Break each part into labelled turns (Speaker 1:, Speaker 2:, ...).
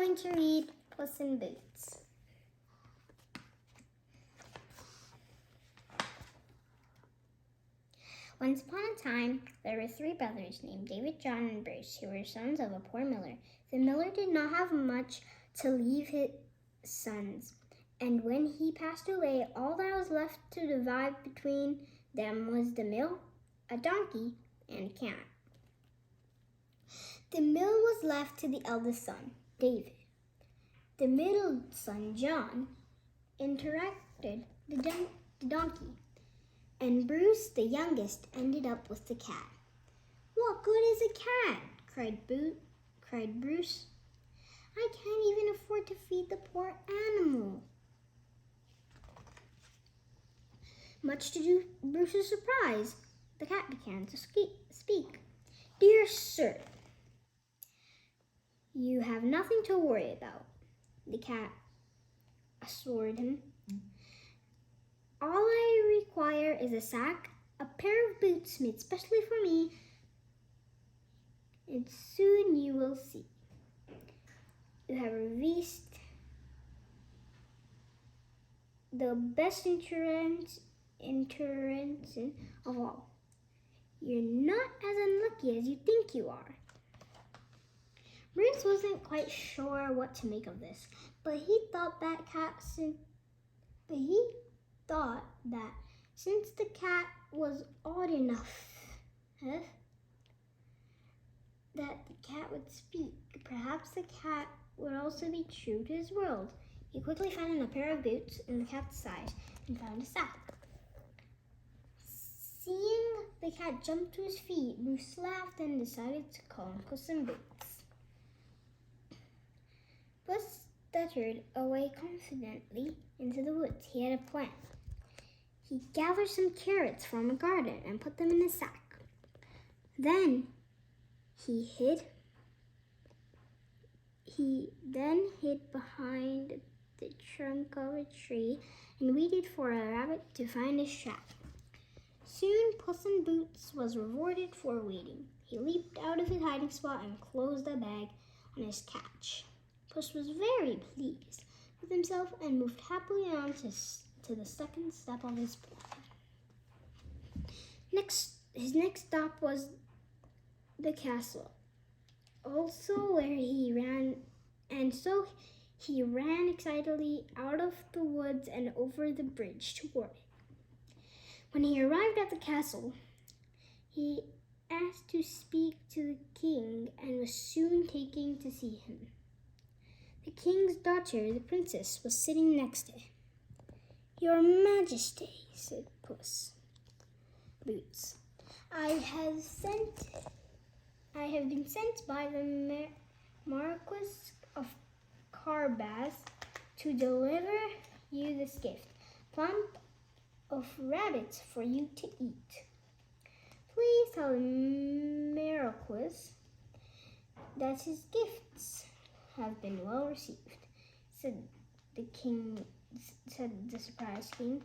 Speaker 1: going to read Puss in Boots. Once upon a time, there were 3 brothers named David, John, and Bruce, who were sons of a poor miller. The miller did not have much to leave his sons, and when he passed away, all that was left to divide between them was the mill, a donkey, and a cat. The mill was left to the eldest son, David. The middle son, John, interacted the donkey, and Bruce, the youngest, ended up with the cat. "What good is a cat?" cried Bruce. "I can't even afford to feed the poor animal." Much to Bruce's surprise, the cat began to speak. "Dear sir, you have nothing to worry about," the cat assured him. "All I require is a sack, a pair of boots made specially for me, and soon you will see. You have received the best insurance of all. You're not as unlucky as you think you are." Bruce wasn't quite sure what to make of this, but he thought that since the cat was odd enough that the cat would speak, perhaps the cat would also be true to his world. He quickly found a pair of boots in the cat's size and found a sack. Seeing the cat jump to his feet, Bruce laughed and decided to call him Puss in Boots. Puss stuttered away confidently into the woods. He had a plan. He gathered some carrots from a garden and put them in a sack. Then he hid behind the trunk of a tree and waited for a rabbit to find his trap. Soon Puss in Boots was rewarded for waiting. He leaped out of his hiding spot and closed the bag on his catch. Puss was very pleased with himself and moved happily on to the second step of his plan. His next stop was the castle, he ran excitedly out of the woods and over the bridge toward it. When he arrived at the castle, he asked to speak to the king and was soon taken to see him. The king's daughter, the princess, was sitting next to him. "Your Majesty," said Puss Boots, I have been sent by the Marquis of Carabas to deliver you this gift, plump of rabbits for you to eat. Please tell the Marquis that his gifts have been well received," said the surprised king.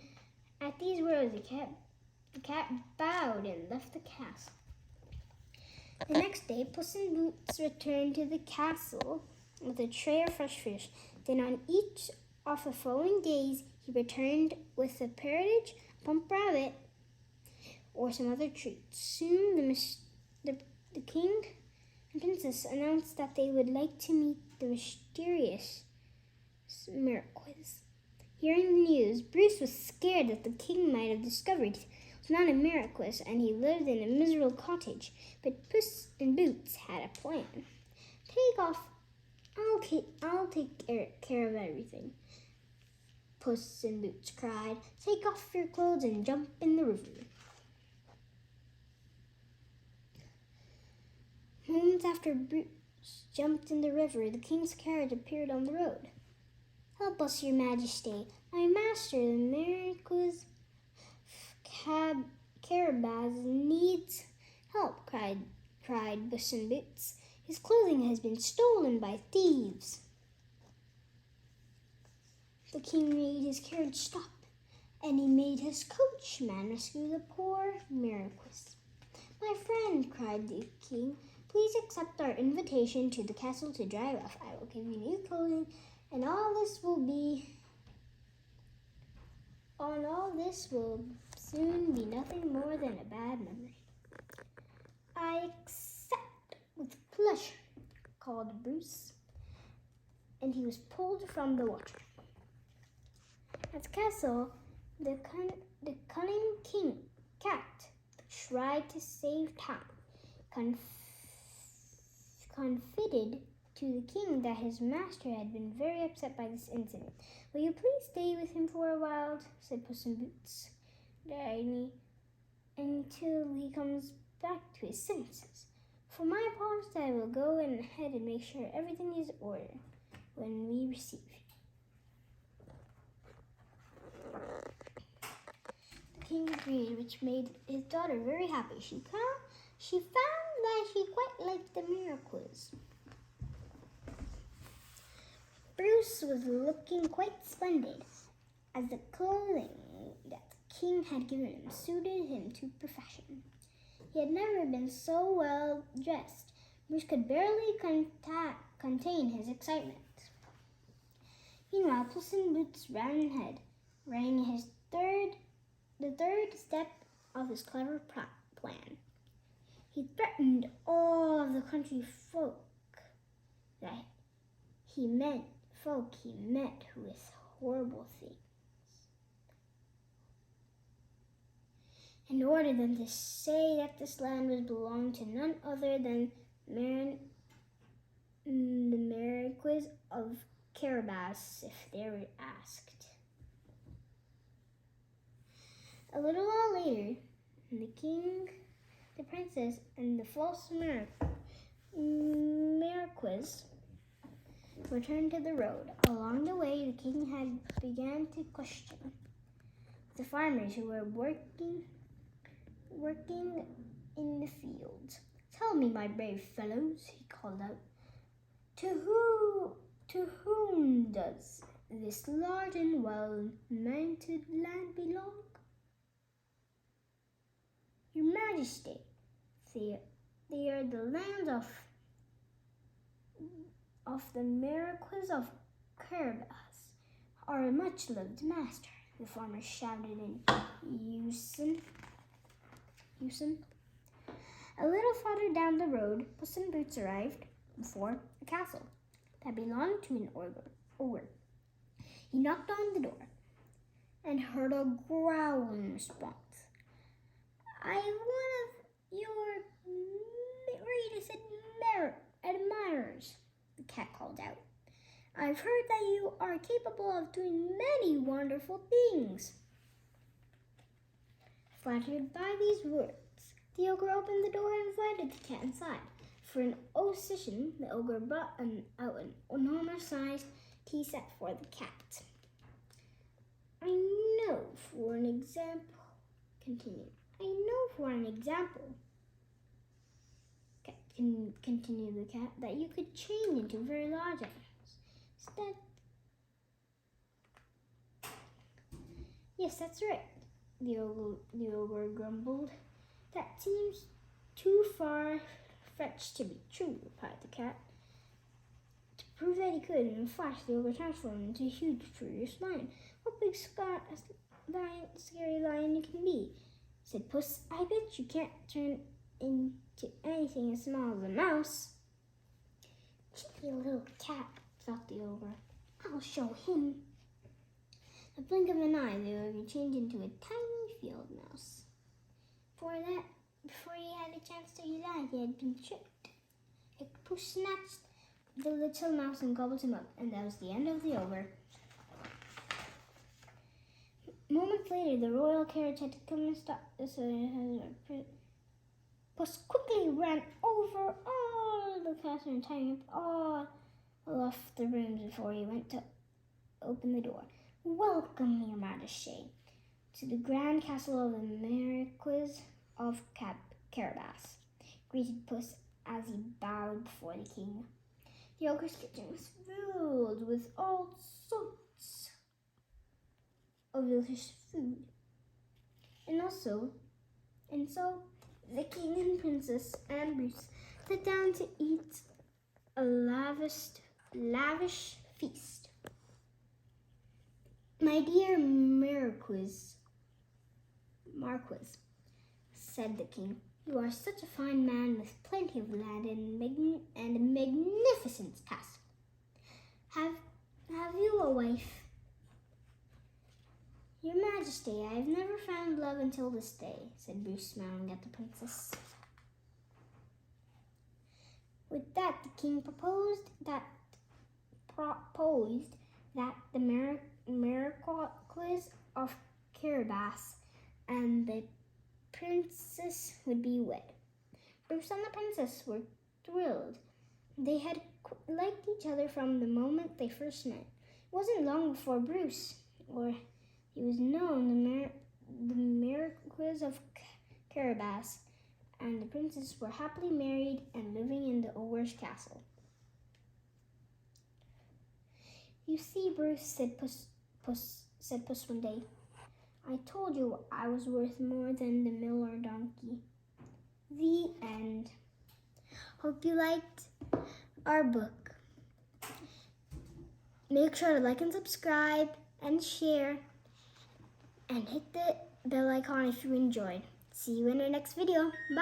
Speaker 1: At these words, the cat bowed and left the castle. The next day, Puss in Boots returned to the castle with a tray of fresh fish. Then on each of the following days, he returned with a partridge, a plump rabbit, or some other treat. Soon the king and princess announced that they would like to meet the mysterious Marquis. Hearing the news, Bruce was scared that the king might have discovered he was not a Marquis and he lived in a miserable cottage. But Puss in Boots had a plan. "Take off. I'll take care of everything," Puss in Boots cried. "Take off your clothes and jump in the river." Moments after Bruce jumped in the river, the king's carriage appeared on the road. "Help us, your majesty. My master, the Marquis of Carabas, needs help," cried Puss in Boots. "His clothing has been stolen by thieves." The king made his carriage stop, and he made his coachman rescue the poor Marquis. "My friend," cried the king, Please accept our invitation to the castle to drive off. I will give you new clothing, and all this will soon be nothing more than a bad memory." "I accept with pleasure," called Bruce, and he was pulled from the water. At the castle, the cunning king cat tried to save time, confided to the king that his master had been very upset by this incident. "Will you please stay with him for a while," said Puss in Boots, "until he comes back to his senses. For my part, I will go ahead and make sure everything is in order when we receive you." The king agreed, which made his daughter very happy. She found that she quite liked the miracles. Bruce was looking quite splendid, as the clothing that the king had given him suited him to perfection. He had never been so well dressed. Bruce could barely contain his excitement. Meanwhile, Puss in Boots ran ahead, writing the third step of his clever plan. He threatened all of the country folk he met with horrible things, and ordered them to say that this land was belonged to none other than the Marquis of Carabas if they were asked. A little while later, the king, the princess, and the false Marquis returned to the road. Along the way, the king had began to question the farmers who were working in the fields. "Tell me, my brave fellows," he called out, to whom does this large and well-mounted land belong?" "Your Majesty, they are the lands of the Marquis of Carabas, our much-loved master," the farmer shouted in unison. A little farther down the road, Puss in Boots arrived before a castle that belonged to an ogre. He knocked on the door and heard a growling response. "I'm one of your greatest admirers," the cat called out. "I've heard that you are capable of doing many wonderful things." Flattered by these words, the ogre opened the door and invited the cat inside. For an occasion, the ogre brought out an enormous-sized tea set for the cat. I know for an example, continued the cat, that you could change into very large animals. Yes, that's right, the ogre grumbled. "That seems too far-fetched to be true," replied the cat. To prove that he could, in a flash, the ogre transformed into a huge, furious lion. "What big, scary lion you can be," said Puss. "I bet you can't turn into anything as small as a mouse." "Cheeky little cat," thought the ogre. "I'll show him." In the blink of an eye, the ogre changed into a tiny field mouse. Before he had a chance to realize he had been tricked, Puss snatched the little mouse and gobbled him up, and that was the end of the ogre. Moments later, the royal carriage had to come and stop. Puss quickly ran over all the castle and tying up all off the rooms before he went to open the door. "Welcome, Your Majesty, to the grand castle of the Marquis of Carabas," greeted Puss as he bowed before the king. The ogre's kitchen was filled with all sorts of delicious food, and so the king and princess and Bruce sit down to eat a lavish feast. My dear Marquis, said the king, you are such a fine man with plenty of land and a magnificent castle. Have you a wife? Your Majesty, I have never found love until this day, said Bruce, smiling at the princess. With that, the king proposed that the Marquis of Carabas and the princess would be wed. Bruce and the princess were thrilled. They had liked each other from the moment they first met. It wasn't long before Bruce, or he was known, the Marquis of Carabas and the princess were happily married and living in the ogre's castle. You see, Bruce, said Puss one day, I told you I was worth more than the mill or donkey. The end. Hope you liked our book. Make sure to like and subscribe and share and hit the bell icon if you enjoyed. See you in our next video. Bye.